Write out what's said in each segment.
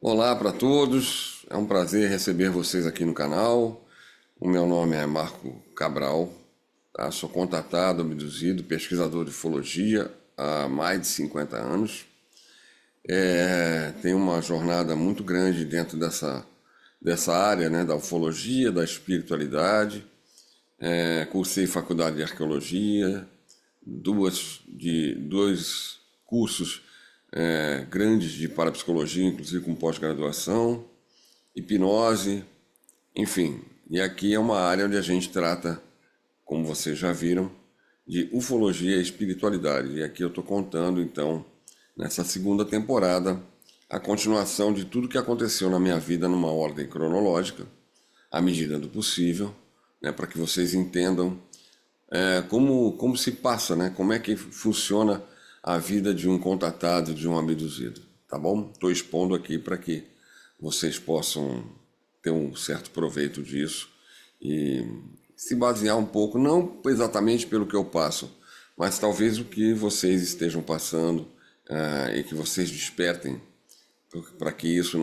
Olá para todos, é um prazer receber vocês aqui no canal. O meu nome é Marco Cabral, tá? Sou contatado, abduzido, pesquisador de ufologia há mais de 50 anos. Tenho uma jornada muito grande dentro dessa área, né, da ufologia, da espiritualidade. Cursei faculdade de arqueologia, dois cursos grandes de parapsicologia, inclusive com pós-graduação, hipnose, enfim. E aqui é uma área onde a gente trata, como vocês já viram, de ufologia e espiritualidade. E aqui eu estou contando, então, nessa segunda temporada, a continuação de tudo que aconteceu na minha vida numa ordem cronológica, à medida do possível, né, para que vocês entendam como se passa, né? Como é que funciona a vida de um contatado, de um abduzido, tá bom? Estou expondo aqui para que vocês possam ter um certo proveito disso e se basear um pouco, não exatamente pelo que eu passo, mas talvez o que vocês estejam passando e que vocês despertem para que isso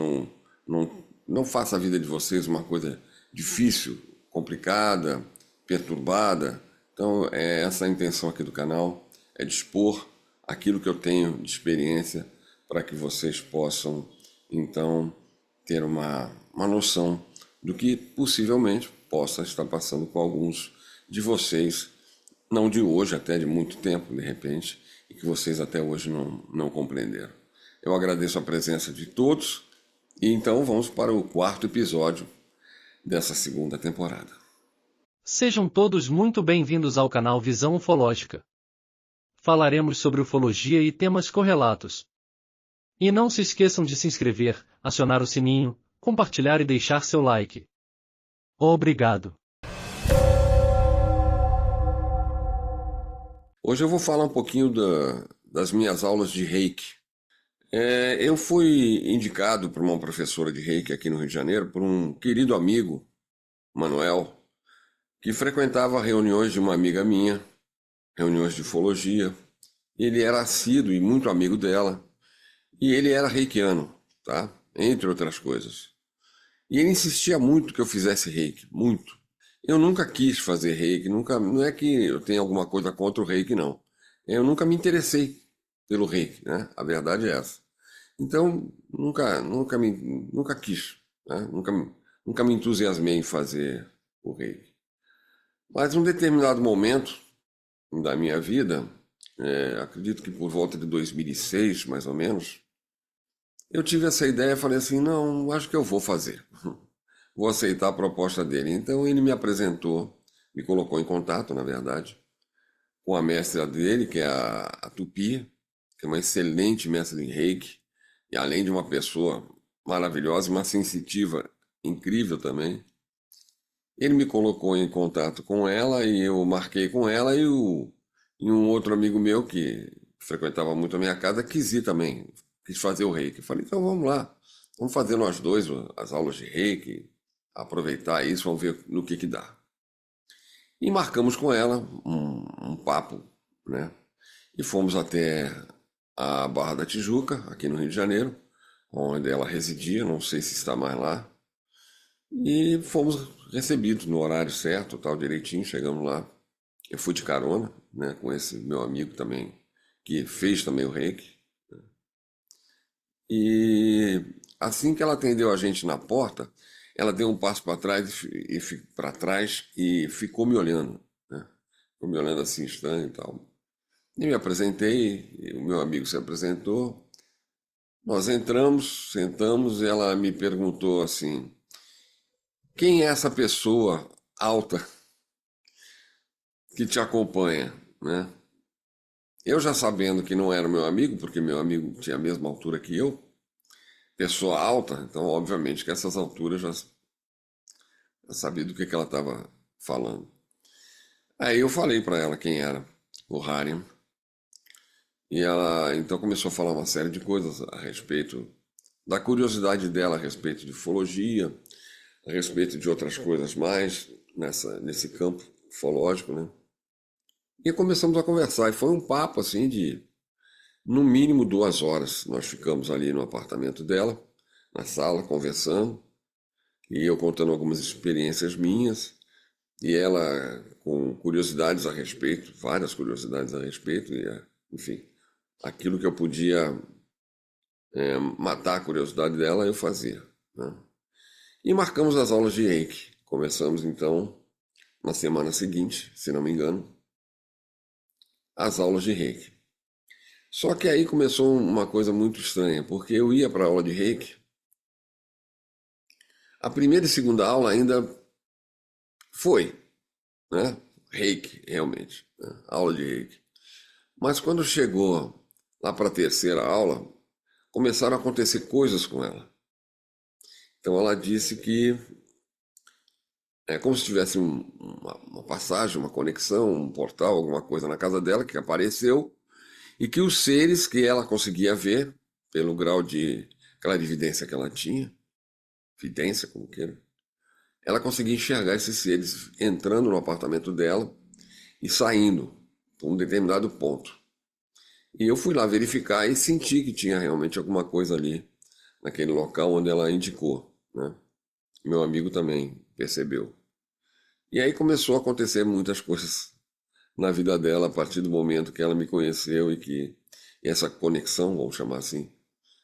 não faça a vida de vocês uma coisa difícil, complicada, perturbada. Então, essa a intenção aqui do canal, é dispor aquilo que eu tenho de experiência para que vocês possam, então, ter uma noção do que possivelmente possa estar passando com alguns de vocês, não de hoje, até de muito tempo, de repente, e que vocês até hoje não compreenderam. Eu agradeço a presença de todos e então vamos para o quarto episódio dessa segunda temporada. Sejam todos muito bem-vindos ao canal Visão Ufológica. Falaremos sobre ufologia e temas correlatos. E não se esqueçam de se inscrever, acionar o sininho, compartilhar e deixar seu like. Obrigado. Hoje eu vou falar um pouquinho das minhas aulas de Reiki. Eu fui indicado por uma professora de Reiki aqui no Rio de Janeiro por um querido amigo, Manuel, que frequentava reuniões de uma amiga minha, reuniões de ufologia. Ele era assíduo e muito amigo dela, e ele era reikiano, tá? Entre outras coisas. E ele insistia muito que eu fizesse reiki, muito. Eu nunca quis fazer reiki, não é que eu tenha alguma coisa contra o reiki, não. Eu nunca me interessei pelo reiki, né? A verdade é essa. Então, nunca quis, né? Nunca me entusiasmei em fazer o reiki. Mas num determinado momento da minha vida, acredito que por volta de 2006, mais ou menos, eu tive essa ideia e falei assim, não, acho que eu vou fazer. Vou aceitar a proposta dele. Então ele me apresentou, me colocou em contato, na verdade, com a mestra dele, que é a Tupi, que é uma excelente mestra em Reiki, e além de uma pessoa maravilhosa, uma sensitiva incrível também. Ele me colocou em contato com ela e eu marquei com ela e um outro amigo meu que frequentava muito a minha casa quis ir também, quis fazer o reiki. Eu falei, então vamos lá, vamos fazer nós dois as aulas de reiki, aproveitar isso, vamos ver no que dá. E marcamos com ela um papo, né? E fomos até a Barra da Tijuca, aqui no Rio de Janeiro, onde ela residia, não sei se está mais lá. E fomos recebidos no horário certo, tal, direitinho, chegamos lá. Eu fui de carona, né, com esse meu amigo também, que fez também o reiki. E assim que ela atendeu a gente na porta, ela deu um passo para trás e ficou me olhando, né? Ficou me olhando assim estranho e tal. E me apresentei, e o meu amigo se apresentou. Nós entramos, sentamos e ela me perguntou assim: quem é essa pessoa alta que te acompanha, né? Eu já sabendo que não era meu amigo, porque meu amigo tinha a mesma altura que eu, pessoa alta, então obviamente que essas alturas já sabia do que ela estava falando. Aí eu falei para ela quem era o Hariam, e ela então começou a falar uma série de coisas a respeito da curiosidade dela a respeito de ufologia, a respeito de outras coisas mais nesse campo ufológico, né? E começamos a conversar, e foi um papo assim de, no mínimo, 2 horas. Nós ficamos ali no apartamento dela, na sala, conversando, e eu contando algumas experiências minhas, e ela com curiosidades a respeito, várias curiosidades a respeito, e, enfim, aquilo que eu podia matar a curiosidade dela, eu fazia, né? E marcamos as aulas de Reiki. Começamos, então, na semana seguinte, se não me engano, as aulas de Reiki. Só que aí começou uma coisa muito estranha, porque eu ia para a aula de Reiki, a primeira e segunda aula ainda foi, né? Reiki, realmente, né? Aula de Reiki. Mas quando chegou lá para a terceira aula, começaram a acontecer coisas com ela. Então ela disse que é como se tivesse uma passagem, uma conexão, um portal, alguma coisa na casa dela que apareceu e que os seres que ela conseguia ver, pelo grau de clarividência que ela tinha, vidência, como queira, ela conseguia enxergar esses seres entrando no apartamento dela e saindo por um determinado ponto. E eu fui lá verificar e senti que tinha realmente alguma coisa ali, naquele local onde ela indicou, né? Meu amigo também percebeu. E aí começou a acontecer muitas coisas na vida dela a partir do momento que ela me conheceu e que essa conexão, vamos chamar assim,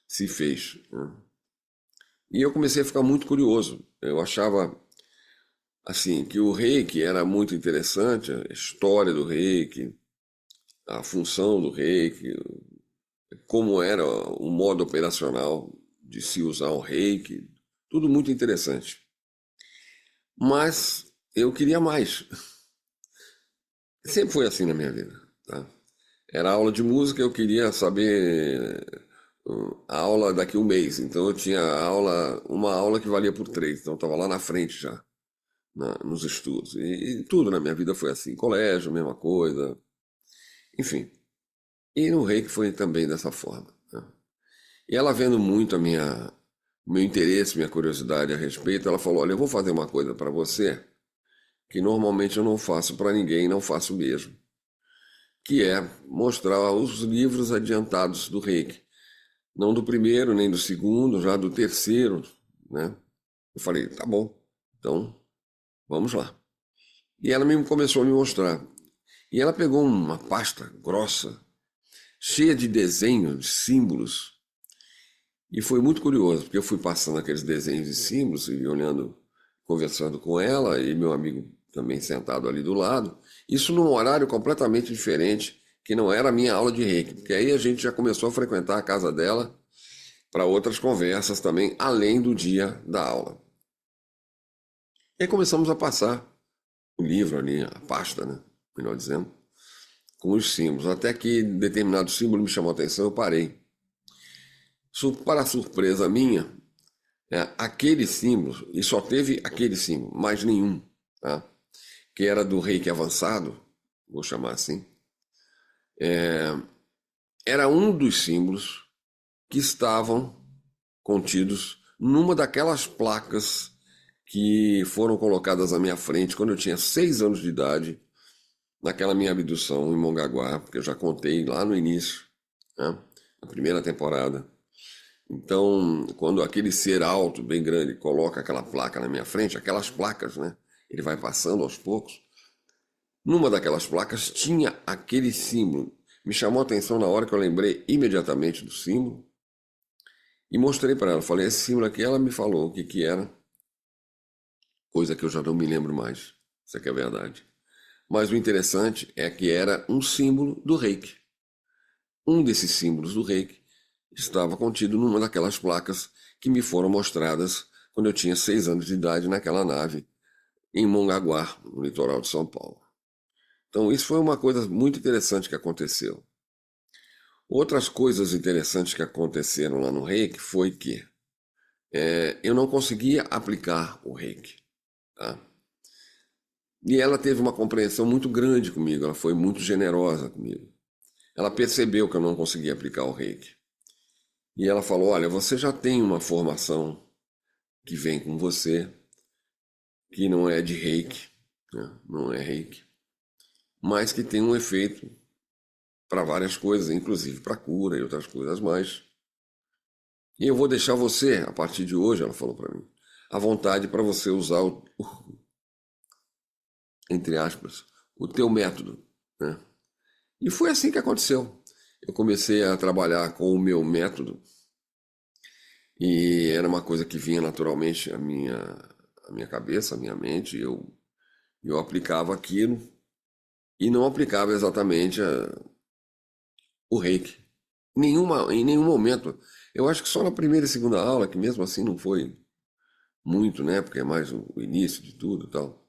se fez, né? E eu comecei a ficar muito curioso. Eu achava assim que o Reiki era muito interessante, a história do Reiki, a função do Reiki, como era o modo operacional de se usar o Reiki, tudo muito interessante. Mas eu queria mais. Sempre foi assim na minha vida, tá? Era aula de música, eu queria saber a aula daqui a um mês. Então eu tinha uma aula que valia por três. Então eu estava lá na frente já, nos estudos. E tudo na minha vida foi assim. Colégio, mesma coisa. Enfim. E no Reiki foi também dessa forma, né? E ela vendo muito o meu interesse, minha curiosidade a respeito, ela falou: olha, eu vou fazer uma coisa para você que normalmente eu não faço para ninguém, não faço mesmo, que é mostrar os livros adiantados do Reiki. Não do primeiro, nem do segundo, já do terceiro, né? Eu falei, tá bom, então vamos lá. E ela mesmo começou a me mostrar. E ela pegou uma pasta grossa, cheia de desenhos, de símbolos. E foi muito curioso, porque eu fui passando aqueles desenhos e símbolos e olhando, conversando com ela e meu amigo também sentado ali do lado. Isso num horário completamente diferente, que não era a minha aula de Reiki, porque aí a gente já começou a frequentar a casa dela para outras conversas também, além do dia da aula. E aí começamos a passar o livro ali, a pasta, né? Melhor dizendo, com os símbolos. Até que determinado símbolo me chamou a atenção, eu parei. Para surpresa minha, aquele símbolo, e só teve aquele símbolo, mais nenhum, tá? Que era do Reiki avançado, vou chamar assim, era um dos símbolos que estavam contidos numa daquelas placas que foram colocadas à minha frente quando eu tinha 6 anos de idade, naquela minha abdução em Mongaguá, porque eu já contei lá no início, né, na primeira temporada. Então, quando aquele ser alto, bem grande, coloca aquela placa na minha frente, aquelas placas, né? Ele vai passando aos poucos. Numa daquelas placas tinha aquele símbolo. Me chamou a atenção na hora que eu lembrei imediatamente do símbolo e mostrei para ela. Falei, esse símbolo aqui, ela me falou o que que era, coisa que eu já não me lembro mais. Isso aqui é verdade. Mas o interessante é que era um símbolo do Reiki. Um desses símbolos do Reiki estava contido numa daquelas placas que me foram mostradas quando eu tinha 6 anos de idade naquela nave em Mongaguá, no litoral de São Paulo. Então isso foi uma coisa muito interessante que aconteceu. Outras coisas interessantes que aconteceram lá no Reiki foi que eu não conseguia aplicar o Reiki, tá? E ela teve uma compreensão muito grande comigo, ela foi muito generosa comigo. Ela percebeu que eu não conseguia aplicar o Reiki. E ela falou, olha, você já tem uma formação que vem com você, que não é de Reiki, né? Não é Reiki, mas que tem um efeito para várias coisas, inclusive para cura e outras coisas mais. E eu vou deixar você, a partir de hoje, ela falou para mim, à vontade para você usar entre aspas, o teu método, né? E foi assim que aconteceu. Eu comecei a trabalhar com o meu método e era uma coisa que vinha naturalmente à minha cabeça, à minha mente. Eu aplicava aquilo e não aplicava exatamente o reiki. Em nenhum momento. Eu acho que só na primeira e segunda aula, que mesmo assim não foi muito, né? Porque é mais o início de tudo e tal.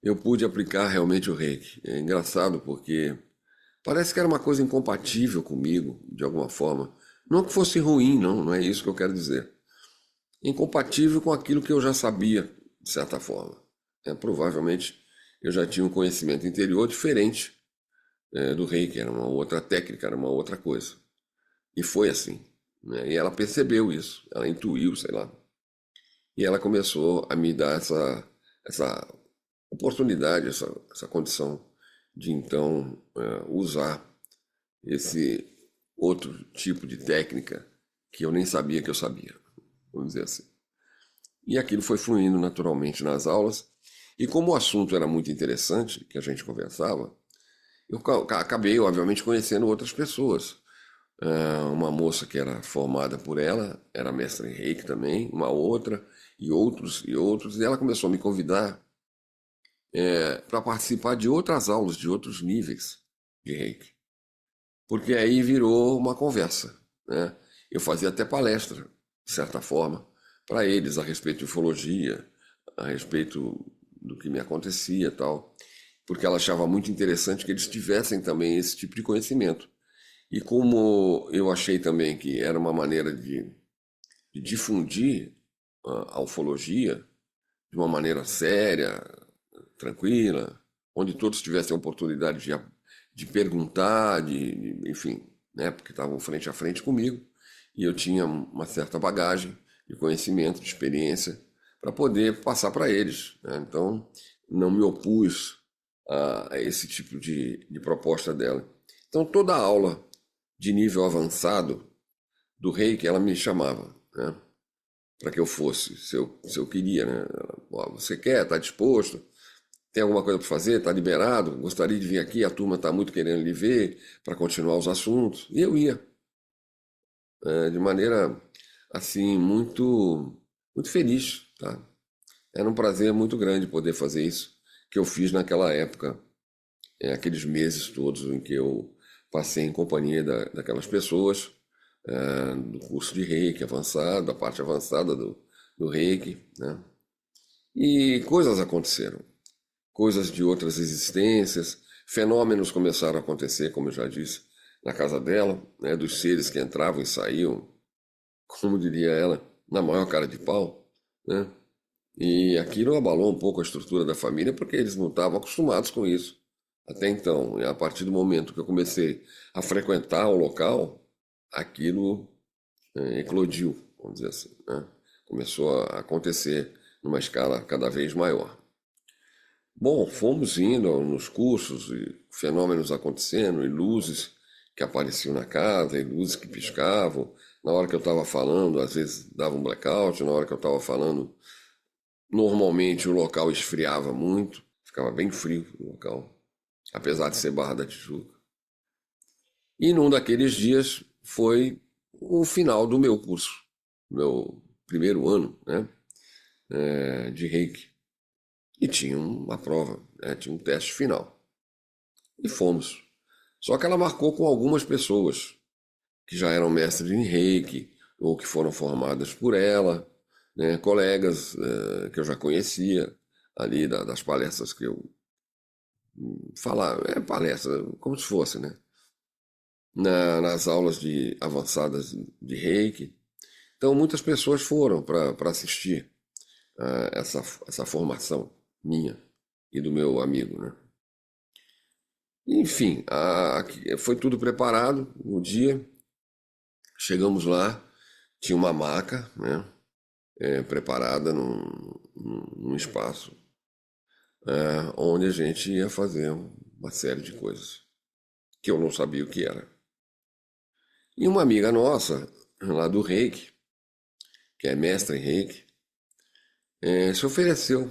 Eu pude aplicar realmente o reiki. É engraçado porque parece que era uma coisa incompatível comigo, de alguma forma. Não que fosse ruim, não, não é isso que eu quero dizer. Incompatível com aquilo que eu já sabia, de certa forma. Provavelmente eu já tinha um conhecimento interior diferente do reiki, era uma outra técnica, era uma outra coisa. E foi assim, né? E ela percebeu isso, ela intuiu, sei lá. E ela começou a me dar essa oportunidade, essa condição de então usar esse outro tipo de técnica que eu nem sabia que eu sabia, vamos dizer assim. E aquilo foi fluindo naturalmente nas aulas. E como o assunto era muito interessante, que a gente conversava, eu acabei, obviamente, conhecendo outras pessoas. Uma moça que era formada por ela, era mestra em reiki também, uma outra, e outros, e ela começou a me convidar para participar de outras aulas, de outros níveis de reiki. Porque aí virou uma conversa, né? Eu fazia até palestra, de certa forma, para eles a respeito de ufologia, a respeito do que me acontecia e tal, porque ela achava muito interessante que eles tivessem também esse tipo de conhecimento. E como eu achei também que era uma maneira de difundir a ufologia de uma maneira séria, tranquila, onde todos tivessem a oportunidade de perguntar, enfim, né, porque estavam frente a frente comigo, e eu tinha uma certa bagagem de conhecimento, de experiência, para poder passar para eles, né? Então, não me opus a esse tipo de proposta dela. Então, toda aula de nível avançado do reiki, ela me chamava, né, para que eu fosse, se eu queria, né? Ó, você quer, está disposto? Tem alguma coisa para fazer? Está liberado? Gostaria de vir aqui? A turma está muito querendo lhe ver para continuar os assuntos. E eu ia, de maneira assim muito feliz, tá? Era um prazer muito grande poder fazer isso que eu fiz naquela época, aqueles meses todos em que eu passei em companhia daquelas pessoas, do curso de Reiki avançado, da parte avançada do Reiki, né? E coisas aconteceram. Coisas de outras existências, fenômenos começaram a acontecer, como eu já disse, na casa dela, né, dos seres que entravam e saíam, como diria ela, na maior cara de pau, né? E aquilo abalou um pouco a estrutura da família, porque eles não estavam acostumados com isso até então. E a partir do momento que eu comecei a frequentar o local, aquilo eclodiu, vamos dizer assim, né? Começou a acontecer numa escala cada vez maior. Bom, fomos indo nos cursos e fenômenos acontecendo, e luzes que apareciam na casa, e luzes que piscavam. Na hora que eu estava falando, às vezes dava um blackout, na hora que eu estava falando, normalmente o local esfriava muito, ficava bem frio o local, apesar de ser Barra da Tijuca. E num daqueles dias foi o final do meu curso, meu primeiro ano, né, de Reiki. E tinha uma prova, né, tinha um teste final. E fomos. Só que ela marcou com algumas pessoas que já eram mestres em Reiki ou que foram formadas por ela, né, colegas que eu já conhecia ali das palestras que eu falava, palestra, como se fosse, né? Nas aulas de avançadas de Reiki. Então muitas pessoas foram para assistir essa formação minha e do meu amigo, né? Enfim, foi tudo preparado no dia. Chegamos lá, tinha uma maca, né, preparada num espaço onde a gente ia fazer uma série de coisas que eu não sabia o que era. E uma amiga nossa lá do Reiki, que é mestre em Reiki, se ofereceu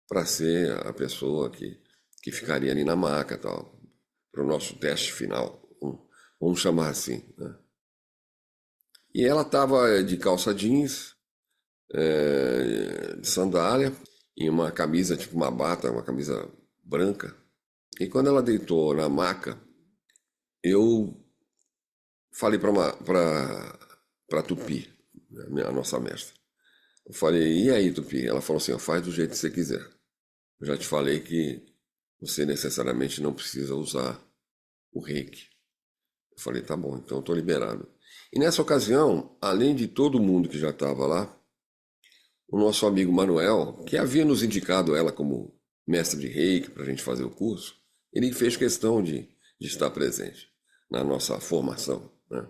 para ser a pessoa que ficaria ali na maca, tal, para o nosso teste final, vamos chamar assim, né? E ela estava de calça jeans, de sandália, e uma camisa, tipo uma bata, uma camisa branca. E quando ela deitou na maca, eu falei para Tupi, né, a nossa mestra. Eu falei, e aí, Tupi? Ela falou assim, ó, faz do jeito que você quiser. Eu já te falei que você necessariamente não precisa usar o reiki. Eu falei, tá bom, então eu tô liberado. E nessa ocasião, além de todo mundo que já estava lá, o nosso amigo Manuel, que havia nos indicado ela como mestre de reiki para a gente fazer o curso, ele fez questão de estar presente na nossa formação, né?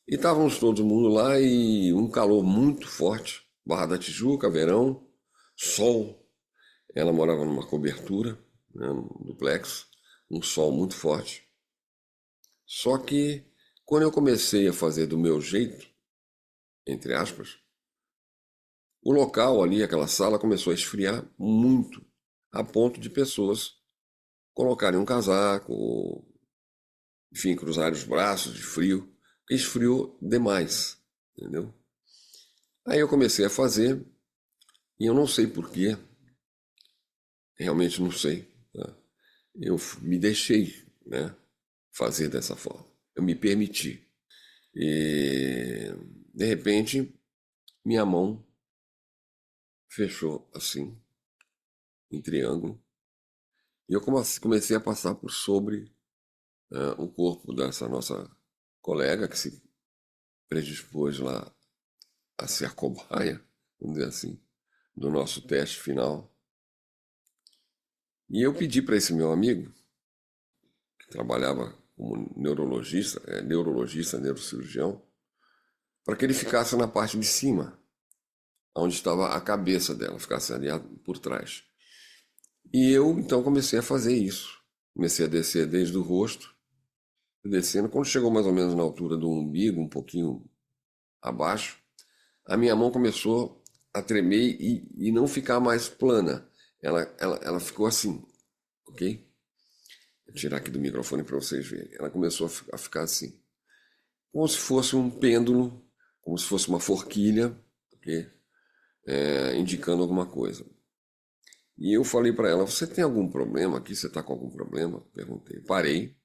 E estávamos todo mundo lá e um calor muito forte, Barra da Tijuca, verão, sol. Ela morava numa cobertura, né, num duplex, um sol muito forte. Só que quando eu comecei a fazer do meu jeito, entre aspas, o local ali, aquela sala, começou a esfriar muito, a ponto de pessoas colocarem um casaco, enfim, cruzarem os braços de frio, porque esfriou demais, entendeu? Aí eu comecei a fazer, e eu não sei porquê, realmente não sei, tá? Eu me deixei, né, fazer dessa forma. Eu me permiti. E, de repente, minha mão fechou assim, em triângulo, e eu comecei a passar por sobre o corpo dessa nossa colega que se predispôs lá a ser a cobaia, vamos dizer assim, do nosso teste final. E eu pedi para esse meu amigo, que trabalhava como neurologista, neurocirurgião, para que ele ficasse na parte de cima, onde estava a cabeça dela, ficasse ali por trás. E eu então comecei a fazer isso. Comecei a descer desde o rosto, descendo. Quando chegou mais ou menos na altura do umbigo, um pouquinho abaixo, a minha mão começou a tremer e não ficar mais plana. Ela ficou assim, ok? Vou tirar aqui do microfone para vocês verem. Ela começou a ficar assim, como se fosse um pêndulo, como se fosse uma forquilha, ok? Indicando alguma coisa. E eu falei para ela, você tem algum problema aqui? Você está com algum problema? Perguntei. Parei.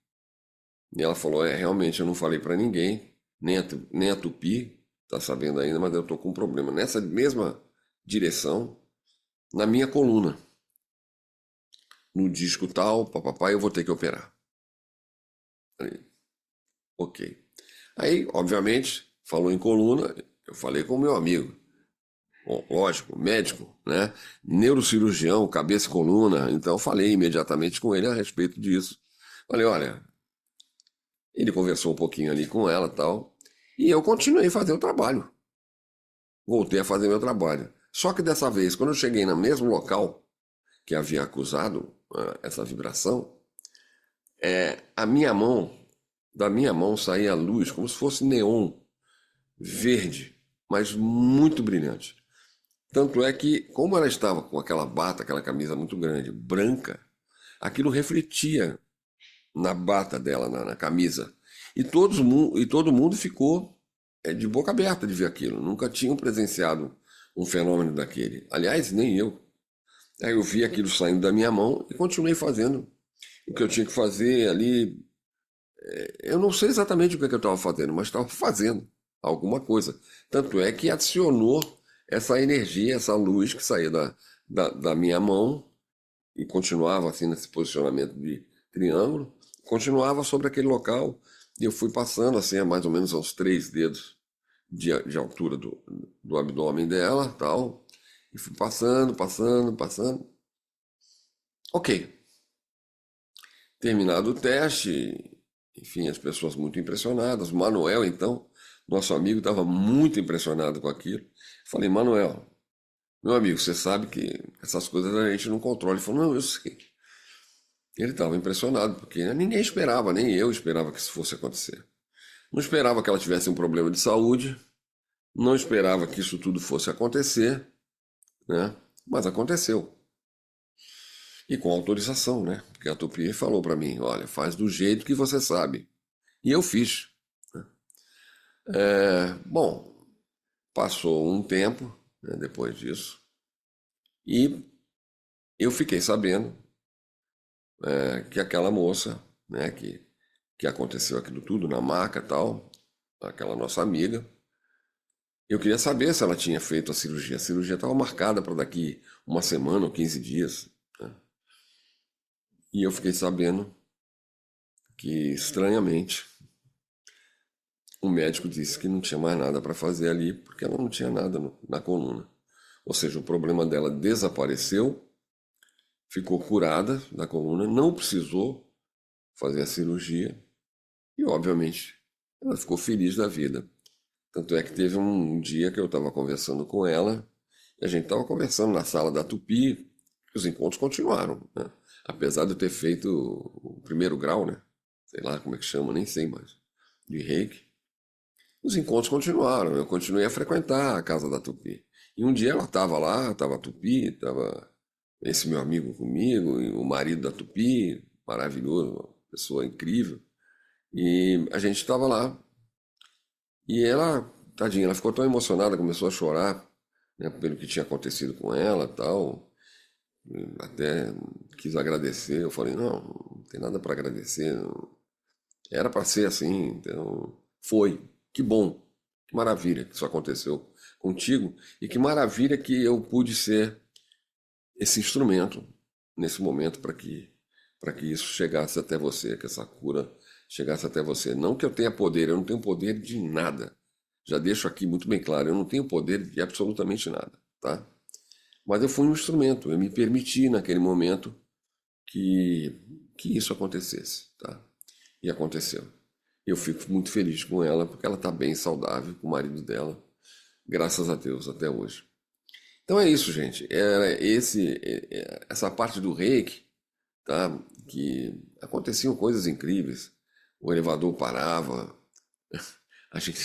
E ela falou, realmente eu não falei para ninguém, nem a Tupi está sabendo ainda, mas eu estou com um problema. Nessa mesma direção, na minha coluna, no disco tal, papapá, eu vou ter que operar. Falei, ok. Aí, obviamente, falou em coluna, eu falei com o meu amigo. Bom, lógico, médico, né? Neurocirurgião, cabeça e coluna. Então, falei imediatamente com ele a respeito disso. Falei, olha, ele conversou um pouquinho ali com ela e tal. E eu continuei a fazer o trabalho. Voltei a fazer meu trabalho. Só que dessa vez, quando eu cheguei no mesmo local que havia acusado essa vibração, a minha mão, da minha mão saía luz, como se fosse neon verde, mas muito brilhante. Tanto é que, como ela estava com aquela bata, aquela camisa muito grande, branca, aquilo refletia na bata dela, na camisa. E todo mundo ficou de boca aberta de ver aquilo. Nunca tinham presenciado um fenômeno daquele. Aliás, nem eu. Aí eu vi aquilo saindo da minha mão e continuei fazendo o que eu tinha que fazer ali. Eu não sei exatamente o que eu estava fazendo, mas estava fazendo alguma coisa. Tanto é que adicionou essa energia, essa luz que saía da minha mão e continuava assim nesse posicionamento de triângulo, continuava sobre aquele local e eu fui passando assim, a mais ou menos aos 3 dedos de altura do abdômen dela, tal, e fui passando, passando, passando. Ok. Terminado o teste, enfim, as pessoas muito impressionadas. O Manuel, então, nosso amigo, estava muito impressionado com aquilo. Falei, Manuel, meu amigo, você sabe que essas coisas a gente não controla. Ele falou, não, eu sei. Ele estava impressionado, porque ninguém esperava, nem eu esperava que isso fosse acontecer. Não esperava que ela tivesse um problema de saúde, não esperava que isso tudo fosse acontecer, né? Mas aconteceu. E com autorização, né? Porque a Tupi falou para mim, olha, faz do jeito que você sabe. E eu fiz. Bom, passou um tempo, né, depois disso, e eu fiquei sabendo que aquela moça, né, que aconteceu aquilo tudo na maca e tal, aquela nossa amiga, eu queria saber se ela tinha feito a cirurgia. A cirurgia estava marcada para daqui uma semana ou 15 dias. Né? E eu fiquei sabendo que, estranhamente, o médico disse que não tinha mais nada para fazer ali, porque ela não tinha nada na coluna. Ou seja, o problema dela desapareceu, ficou curada da coluna, não precisou fazer a cirurgia e, obviamente, ela ficou feliz da vida. Tanto é que teve um dia que eu estava conversando com ela e a gente estava conversando na sala da Tupi, e os encontros continuaram, né? Apesar de eu ter feito o primeiro grau, né? Sei lá como é que chama, nem sei mais, de Reiki. Os encontros continuaram, eu continuei a frequentar a casa da Tupi. E um dia ela estava lá, estava a Tupi, estava esse meu amigo comigo, e o marido da Tupi, maravilhoso, uma pessoa incrível. E a gente estava lá. E ela, tadinha, ela ficou tão emocionada, começou a chorar, né, pelo que tinha acontecido com ela e tal. Até quis agradecer. Eu falei, não, não tem nada para agradecer. Era para ser assim, então foi. Que bom, que maravilha que isso aconteceu contigo e que maravilha que eu pude ser esse instrumento nesse momento para que isso chegasse até você, que essa cura chegasse até você. Não que eu tenha poder, eu não tenho poder de nada. Já deixo aqui muito bem claro, eu não tenho poder de absolutamente nada, tá? Mas eu fui um instrumento, eu me permiti naquele momento que, que isso acontecesse, tá? E aconteceu. Eu fico muito feliz com ela, porque ela está bem saudável com o marido dela, graças a Deus, até hoje. Então é isso, gente. Essa parte do reiki, tá? Que aconteciam coisas incríveis. O elevador parava. A gente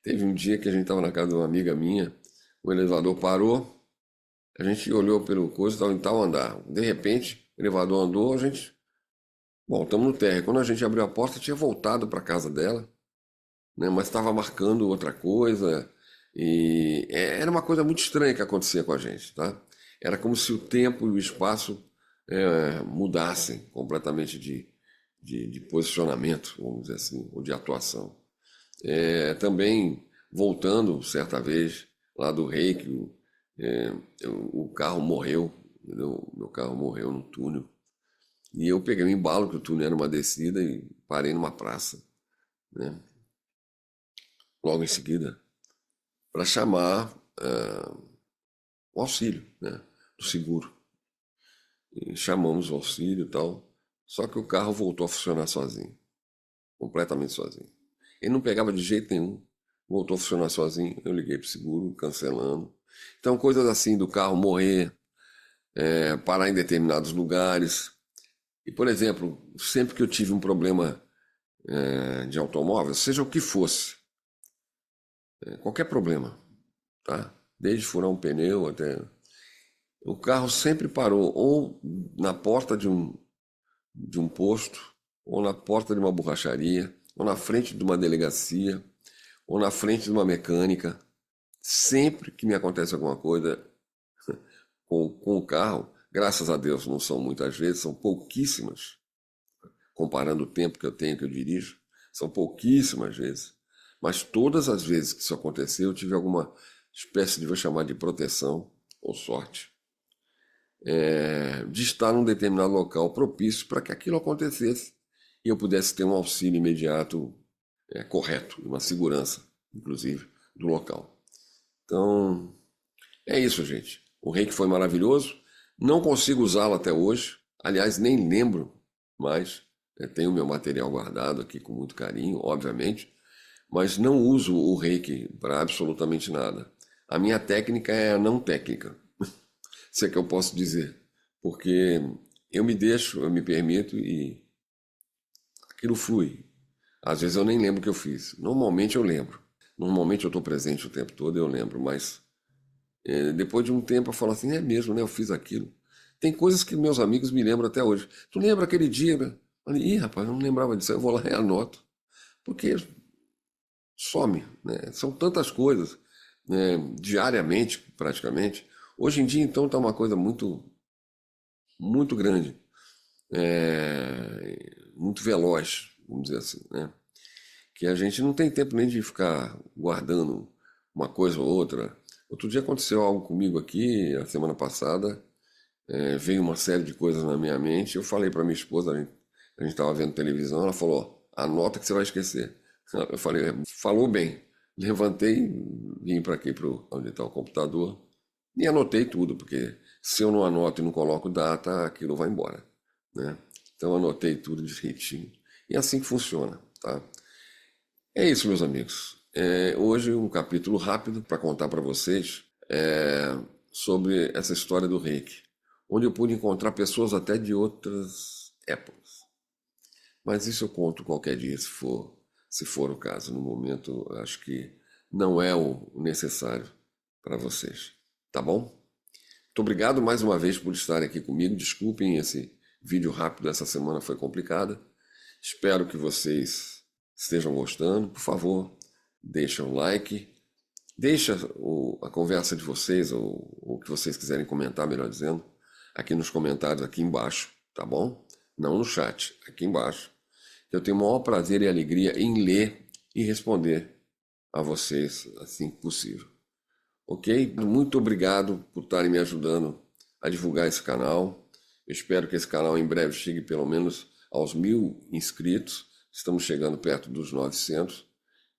teve um dia que a gente estava na casa de uma amiga minha, o elevador parou, a gente olhou pelo coisa, estava em tal andar. De repente, o elevador andou, a gente. Bom, estamos no térreo. Quando a gente abriu a porta, tinha voltado para a casa dela, né? Mas estava marcando outra coisa. E era uma coisa muito estranha que acontecia com a gente, tá? Era como se o tempo e o espaço mudassem completamente de posicionamento, vamos dizer assim, ou de atuação. Também, voltando certa vez lá do Reiki, é, o carro morreu, entendeu? Meu carro morreu no túnel. E eu peguei um embalo, que o túnel era uma descida, e parei numa praça, né? Logo em seguida, para chamar o auxílio, né? Do seguro. E chamamos o auxílio e tal. Só que o carro voltou a funcionar sozinho, completamente sozinho. Ele não pegava de jeito nenhum, voltou a funcionar sozinho. Eu liguei para o seguro, cancelando. Então, coisas assim do carro morrer, parar em determinados lugares. E, por exemplo, sempre que eu tive um problema de automóvel, seja o que fosse, qualquer problema, tá? Desde furar um pneu até. O carro sempre parou ou na porta de um posto, ou na porta de uma borracharia, ou na frente de uma delegacia, ou na frente de uma mecânica. Sempre que me acontece alguma coisa com o carro, graças a Deus não são muitas vezes, são pouquíssimas, comparando o tempo que eu tenho que eu dirijo, são pouquíssimas vezes. Mas todas as vezes que isso aconteceu, eu tive alguma espécie de, vou chamar de proteção ou sorte, de estar num determinado local propício para que aquilo acontecesse e eu pudesse ter um auxílio imediato correto, uma segurança, inclusive, do local. Então, é isso, gente. O Reiki foi maravilhoso. Não consigo usá-lo até hoje. Aliás, nem lembro mais. Tenho meu material guardado aqui com muito carinho, obviamente. Mas não uso o Reiki para absolutamente nada. A minha técnica é a não técnica. Se é que eu posso dizer. Porque eu me deixo, eu me permito e aquilo flui. Às vezes eu nem lembro o que eu fiz. Normalmente eu lembro. Normalmente eu estou presente o tempo todo, eu lembro, mas depois de um tempo eu falo assim, é mesmo, né? Eu fiz aquilo. Tem coisas que meus amigos me lembram até hoje. Tu lembra aquele dia, né? Falei, ih, rapaz, eu não lembrava disso. Eu vou lá e anoto. Porque some, né? São tantas coisas, né? Diariamente, praticamente. Hoje em dia, então, está uma coisa muito, muito grande, muito veloz, vamos dizer assim, né? Que a gente não tem tempo nem de ficar guardando uma coisa ou outra. Outro dia aconteceu algo comigo aqui, a semana passada, veio uma série de coisas na minha mente. Eu falei para minha esposa, a gente estava vendo televisão, ela falou: anota que você vai esquecer. Eu falei: falou bem. Levantei, vim para aqui, para onde está o computador, e anotei tudo, porque se eu não anoto e não coloco data, aquilo vai embora, né? Então anotei tudo direitinho. E é assim que funciona, tá? É isso, meus amigos. Hoje um capítulo rápido para contar para vocês sobre essa história do Reiki, onde eu pude encontrar pessoas até de outras épocas. Mas isso eu conto qualquer dia, se for o caso. No momento, acho que não é o necessário para vocês. Tá bom? Muito obrigado mais uma vez por estarem aqui comigo. Desculpem esse vídeo rápido, essa semana foi complicada. Espero que vocês estejam gostando. Por favor, deixa um like, deixa a conversa de vocês, ou o que vocês quiserem comentar, melhor dizendo, aqui nos comentários, aqui embaixo, tá bom? Não no chat, aqui embaixo. Eu tenho o maior prazer e alegria em ler e responder a vocês assim que possível. Ok? Muito obrigado por estarem me ajudando a divulgar esse canal. Eu espero que esse canal em breve chegue pelo menos aos 1.000 inscritos. Estamos chegando perto dos 900.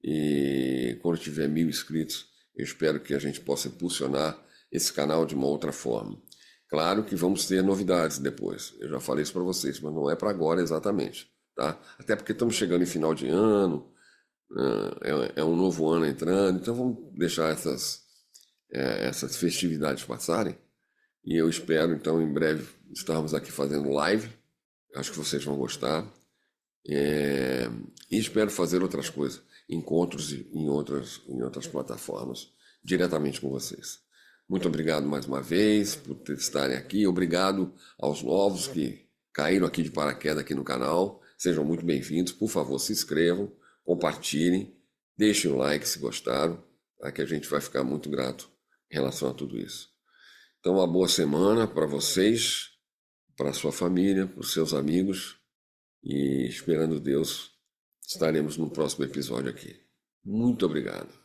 E quando tiver 1.000 inscritos, eu espero que a gente possa impulsionar esse canal de uma outra forma. Claro que vamos ter novidades depois. Eu já falei isso para vocês, mas não é para agora exatamente, tá? Até porque estamos chegando em final de ano, é um novo ano entrando, então vamos deixar essas festividades passarem. E eu espero, então, em breve estarmos aqui fazendo live. Acho que vocês vão gostar. E espero fazer outras coisas, encontros em outras plataformas, diretamente com vocês. Muito obrigado mais uma vez por estarem aqui. Obrigado aos novos que caíram aqui de paraquedas aqui no canal. Sejam muito bem-vindos. Por favor, se inscrevam, compartilhem, deixem o like se gostaram, tá? Que a gente vai ficar muito grato em relação a tudo isso. Então, uma boa semana para vocês, para a sua família, para os seus amigos. E esperando Deus, estaremos no próximo episódio aqui. Muito obrigado.